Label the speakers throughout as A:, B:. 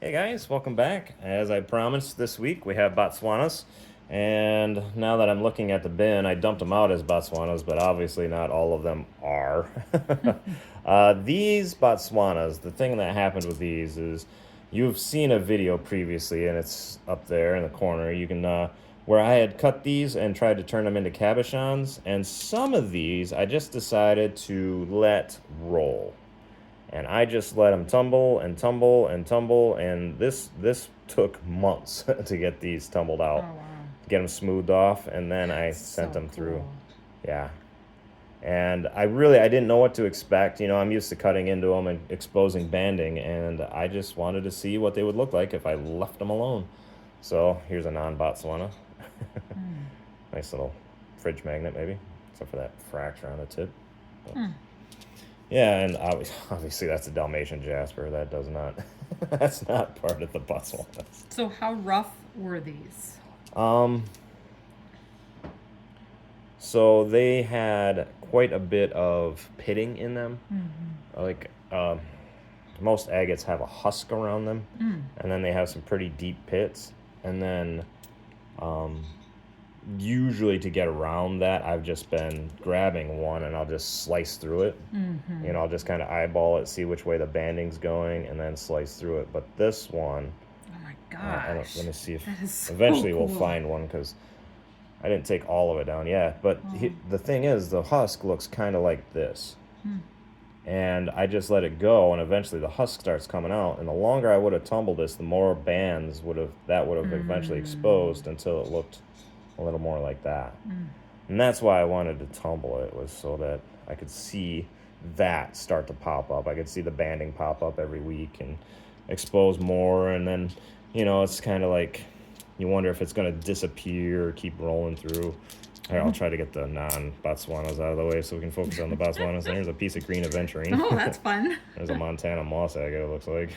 A: Hey guys, welcome back. As I promised, this week we have Botswanas. And now that I'm looking at the bin, I dumped them out as Botswanas, but obviously not all of them are. These Botswanas, the thing that happened with these is you've seen a video previously, and it's up there in the corner. You can, where I had cut these and tried to turn them into cabochons, and some of these I just decided to let roll. And I just let them tumble and tumble and tumble, and this took months to get these tumbled
B: Oh
A: out,
B: wow.
A: to get them smoothed off, and then I
B: That's
A: sent
B: so
A: them through.
B: cool.
A: Yeah, and I didn't know what to expect. I'm used to cutting into them and exposing banding, and I just wanted to see what they would look like if I left them alone. So here's a non-Botswana.
B: Hmm.
A: Nice little fridge magnet, maybe, except for that fracture on the tip. But
B: Hmm.
A: yeah, and obviously that's a Dalmatian Jasper. That does not, that's not part of the Botswana.
B: So how rough were these?
A: Um, so they had quite a bit of pitting in them.
B: Mm-hmm.
A: Like most agates have a husk around them,
B: Mm.
A: and then they have some pretty deep pits. And then usually to get around that, I've just been grabbing one and I'll just slice through it.
B: Mm-hmm.
A: I'll just kind of eyeball it, see which way the banding's going, and then slice through it. But this one,
B: Oh my
A: I don't.
B: gosh.
A: Let me see if
B: That is so
A: eventually we'll
B: cool.
A: find one because I didn't take all of it down yet. But
B: Oh.
A: the thing is, the husk looks kind of like this,
B: Hmm.
A: and I just let it go, and eventually the husk starts coming out. And the longer I would have tumbled this, the more bands would have eventually
B: Mm.
A: exposed until it looked a little more like that.
B: Mm.
A: And that's why I wanted to tumble it, was so that I could see that start to pop up. I could see the banding pop up every week and expose more. And then, it's kind of like you wonder if it's going to disappear or keep rolling through. Here, I'll try to get the non-Botswanas out of the way so we can focus on the Botswanas. There's a piece of green aventurine.
B: Oh, that's fun.
A: There's a Montana moss agate, it looks like.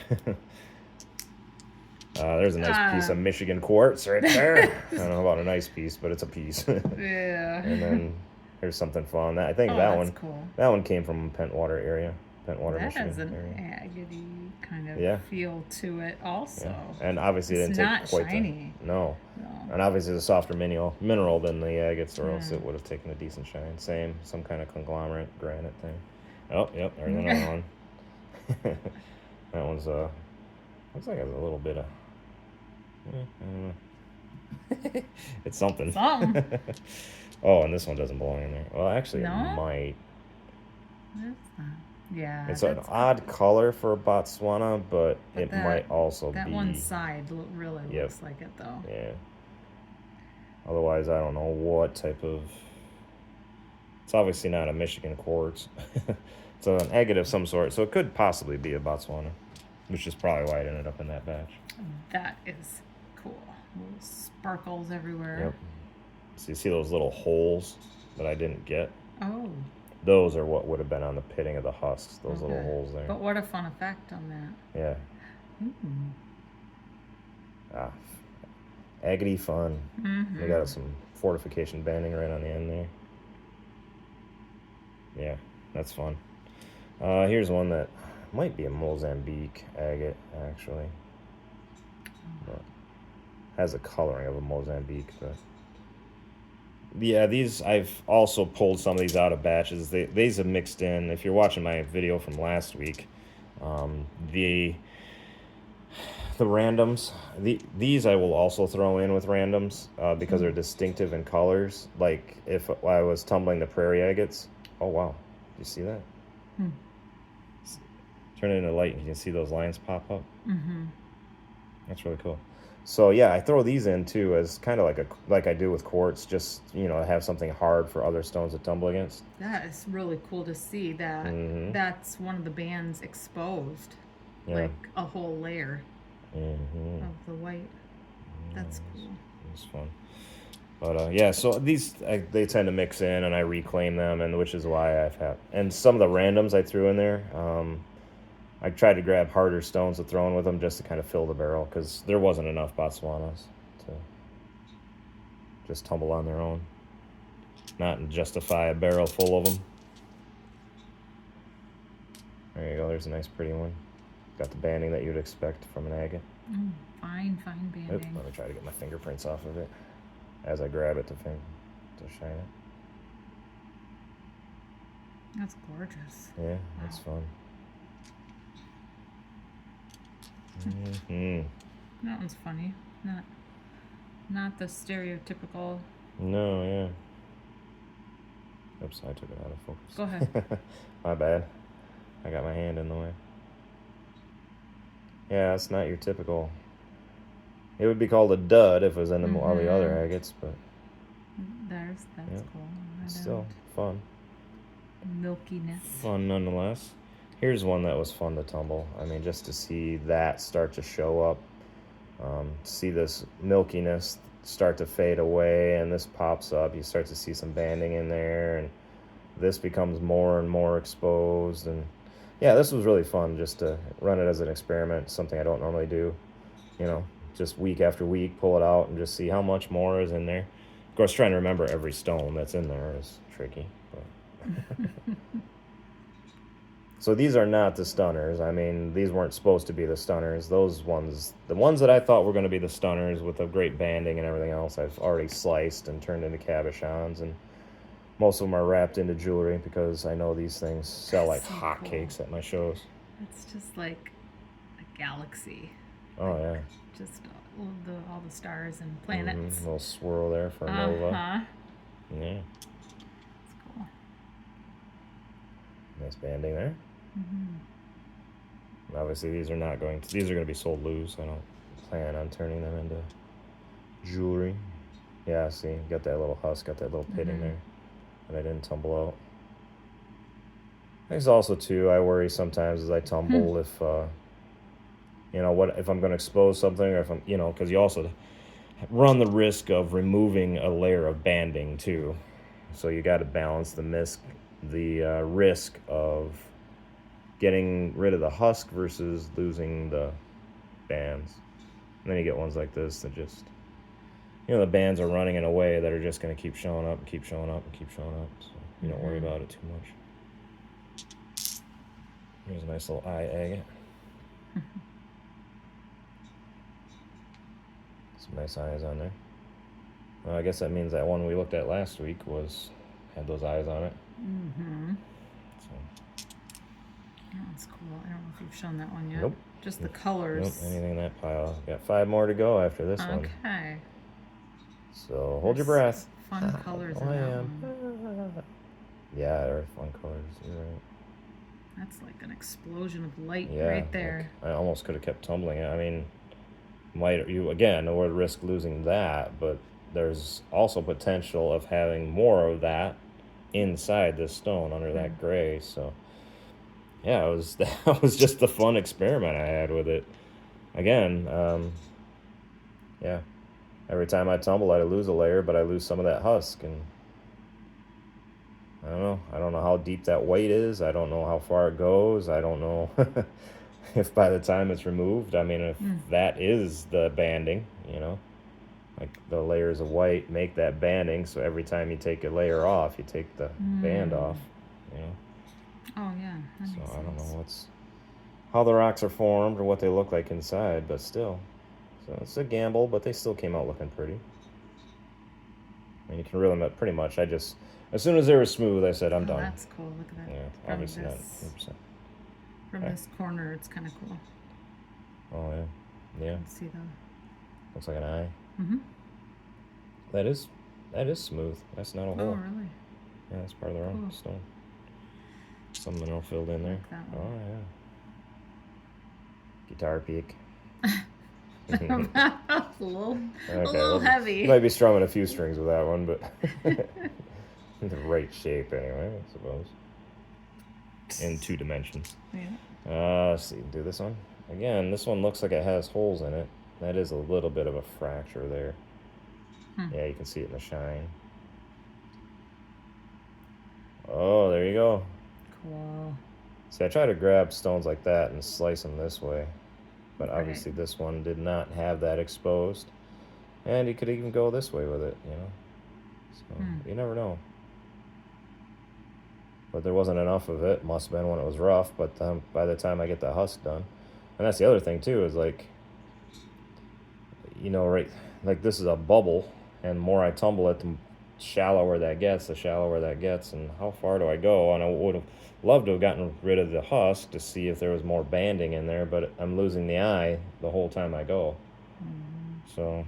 A: There's a nice piece of
B: Um,
A: Michigan quartz right there. I don't know about a nice piece, but it's a piece.
B: yeah.
A: And then here's something fun. I think
B: Oh, that's cool.
A: that one came from Pentwater area, Pentwater,
B: That has
A: Michigan
B: an
A: area.
B: agate kind of
A: Yeah,
B: feel to it also.
A: yeah. And obviously it
B: It's
A: didn't take
B: not
A: quite the
B: shiny.
A: no.
B: No.
A: And obviously it's a softer mineral than the agates, or else
B: Yeah.
A: it would have taken a decent shine. Same, some kind of conglomerate granite thing. Oh, yep, there's another one. That one's looks like it's a little bit of I don't know. It's something.
B: Something.
A: Oh, and this one doesn't belong in there. Well, actually, it
B: No?
A: might.
B: That's not. Yeah,
A: It's an
B: that's
A: odd color for Botswana, but
B: but
A: it
B: that
A: might also
B: that
A: be.
B: one side really
A: Yep.
B: looks like it though.
A: Yeah. Otherwise, I don't know what type of. It's obviously not a Michigan quartz. It's an agate of some sort, so it could possibly be a Botswana, which is probably why it ended up in that batch.
B: That is cool. Little sparkles everywhere.
A: Yep. So you see those little holes that I didn't get?
B: Oh,
A: Those are what would have been on the pitting of the husks, those little
B: okay.
A: holes there.
B: But what a fun effect on that.
A: Yeah.
B: Mm-hmm.
A: Ah, agate fun.
B: Mm-hmm.
A: They got some fortification banding right on the end there. Yeah, that's fun. Here's one that might be a Mozambique agate, actually. But has a coloring of a Mozambique, but yeah, these I've also pulled some of these out of batches. These have mixed in. If you're watching my video from last week, um, the the randoms, these I will also throw in with randoms because they're distinctive in colors. Like if I was tumbling the prairie agates. Oh wow, do you see that?
B: Hmm.
A: Turn it into light and you can see those lines pop up.
B: Mm-hmm.
A: That's really cool. So yeah, I throw these in too as kind of like I do with quartz, just have something hard for other stones to tumble against.
B: That is really cool to see that
A: Mm-hmm.
B: that's one of the bands exposed,
A: Yeah.
B: like a whole layer
A: Mm-hmm.
B: of the white. That's cool.
A: It's fun. But yeah, so these they tend to mix in, and I reclaim them, and which is why I've had and some of the randoms I threw in there. I tried to grab harder stones to throw in with them just to kind of fill the barrel because there wasn't enough Botswanas to just tumble on their own, not justify a barrel full of them. There you go. There's a nice, pretty one. Got the banding that you'd expect from an agate.
B: Fine
A: Oop,
B: banding.
A: let me try to get my fingerprints off of it as I grab it to shine it.
B: That's gorgeous.
A: Yeah, that's
B: Wow.
A: fun.
B: That one's funny. Not the stereotypical.
A: No, yeah. Oops, I took it out of focus.
B: Go ahead.
A: My bad. I got my hand in the way. Yeah, it's not your typical. It would be called a dud if it was in all the other agates, but
B: That's
A: yeah,
B: cool.
A: still fun.
B: Milkiness.
A: Fun nonetheless. Here's one that was fun to tumble. I mean, just to see that start to show up, see this milkiness start to fade away, and this pops up. You start to see some banding in there, and this becomes more and more exposed. And yeah, this was really fun just to run it as an experiment, something I don't normally do. You know, just week after week, pull it out and just see how much more is in there. Of course, trying to remember every stone that's in there is tricky. But so these are not the stunners. I mean, these weren't supposed to be the stunners. Those ones, the ones that I thought were going to be the stunners with the great banding and everything else, I've already sliced and turned into cabochons, and most of them are wrapped into jewelry because I know these things sell like hotcakes at my shows.
B: It's just like a galaxy.
A: Oh, yeah.
B: Just all the stars and planets.
A: A little swirl there for a nova. Yeah.
B: It's cool.
A: Nice banding there. Obviously, these are going to be sold loose. I don't plan on turning them into jewelry. Yeah, see, got that little husk, got that little pitting there that I didn't tumble out. There's also too, I worry sometimes as I tumble if if I'm going to expose something, or if I'm, because you also run the risk of removing a layer of banding too. So you got to balance the risk of getting rid of the husk versus losing the bands. And then you get ones like this that just, the bands are running in a way that are just going to keep showing up and keep showing up and keep showing up. So you don't worry about it too much. Here's a nice little eye agate. Some nice eyes on there. Well, I guess that means that one we looked at last week had those eyes on it. So.
B: Yeah, that's cool. I don't know if you've shown that one yet.
A: Nope.
B: Just the colors.
A: Nope, anything in that pile. Got 5 more to go after this one.
B: Okay.
A: So hold your breath.
B: Fun colors in that one.
A: Yeah, they're fun colors. You're right.
B: That's like an explosion of light right there.
A: Like, I almost could have kept tumbling it. I mean, would risk losing that, but there's also potential of having more of that inside this stone under that gray. So yeah, that was just a fun experiment I had with it. Again, yeah, every time I tumble, I lose a layer, but I lose some of that husk, and I don't know how deep that weight is. I don't know how far it goes. I don't know if by the time it's removed, I mean, if that is the banding, like the layers of white make that banding, so every time you take a layer off, you take the band off,
B: Oh, yeah.
A: So I don't know how the rocks are formed or what they look like inside, but still. So it's a gamble, but they still came out looking pretty. I mean, you can reel them up pretty much. As soon as they were smooth, I said, I'm done.
B: That's cool. Look at that.
A: Yeah, obviously not 100%.
B: From this corner, it's kind of cool.
A: Oh, yeah. Yeah.
B: You can see the...
A: Looks like an eye. That is smooth. That's not a hole.
B: Oh, really?
A: Yeah, that's part of the rock stone. Some mineral filled in there.
B: Like that one.
A: Oh, yeah. Guitar peak.
B: a little heavy.
A: You might be strumming a few strings with that one, but in the right shape anyway, I suppose. In 2 dimensions.
B: Yeah.
A: Let's see, do this one. Again, this one looks like it has holes in it. That is a little bit of a fracture there. Yeah, you can see it in the shine. Oh, there you go.
B: Cool.
A: See, I try to grab stones like that and slice them this way. But obviously this one did not have that exposed. And you could even go this way with it, So you never know. But there wasn't enough of it. Must have been when it was rough. But by the time I get the husk done, And that's the other thing too, is like, right, like this is a bubble, and the more I tumble it, the shallower that gets, and how far do I go? And I would have loved to have gotten rid of the husk to see if there was more banding in there, but I'm losing the eye the whole time I go. So,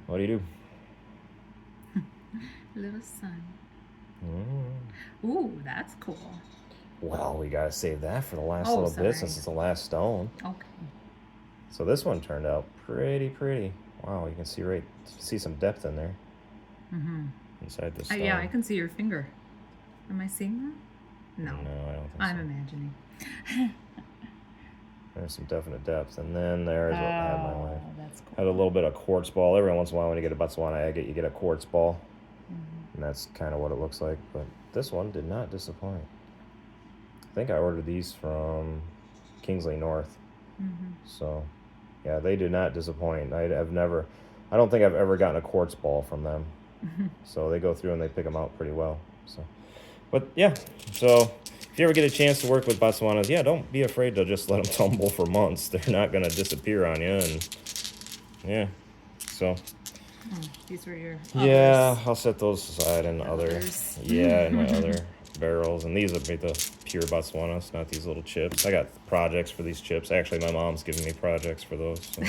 A: what do you do?
B: Little sun.
A: Mm.
B: Ooh, that's cool.
A: Well, we gotta save that for the last
B: Oh,
A: little
B: sorry.
A: bit since it's the last stone.
B: Okay.
A: So this one turned out pretty. Wow, you can see some depth in there. Inside the stone.
B: Yeah, I can see your finger. Am I seeing that? No.
A: No, I don't think
B: I'm
A: so.
B: imagining.
A: There's some definite depth. And then there's what I had my wife.
B: That's cool.
A: Had a little bit of quartz ball. Every once in a while when you get a Botswana agate, you get a quartz ball. And that's kind of what it looks like. But this one did not disappoint. I think I ordered these from Kingsley North. So, yeah, they did not disappoint. I don't think I've ever gotten a quartz ball from them. So they go through and they pick them out pretty well. So, but yeah, so if you ever get a chance to work with Botswanas, yeah, don't be afraid to just let them tumble for months. They're not going to disappear on you. And yeah, so.
B: These were your others.
A: Yeah, I'll set those aside in
B: Others.
A: in my other barrels. And these would be the pure Botswanas, not these little chips. I got projects for these chips. Actually, my mom's giving me projects for those. So.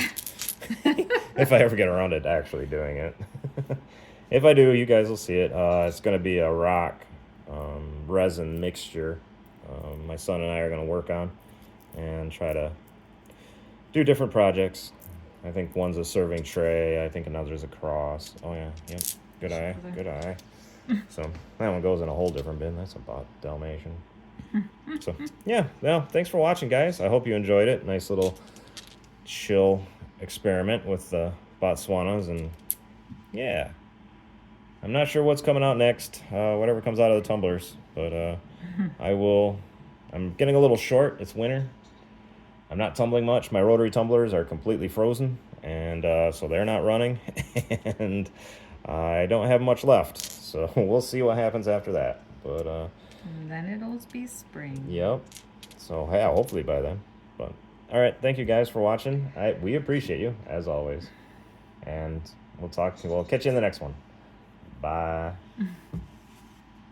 A: If I ever get around to actually doing it. If I do, you guys will see it. It's going to be a rock resin mixture my son and I are going to work on and try to do different projects. I think one's a serving tray. I think another's a cross. Oh, yeah. Yep. Good eye. So that one goes in a whole different bin. That's about Dalmatian. So, yeah. Well, thanks for watching, guys. I hope you enjoyed it. Nice little chill experiment with the Botswanas. And, yeah. I'm not sure what's coming out next. Whatever comes out of the tumblers. But I'm getting a little short. It's winter. I'm not tumbling much. My rotary tumblers are completely frozen, and so they're not running, and I don't have much left. So we'll see what happens after that. But
B: and then it'll be spring.
A: Yep. So yeah, hopefully by then. But all right, thank you guys for watching. We appreciate you as always, and we'll catch you in the next one. Bye.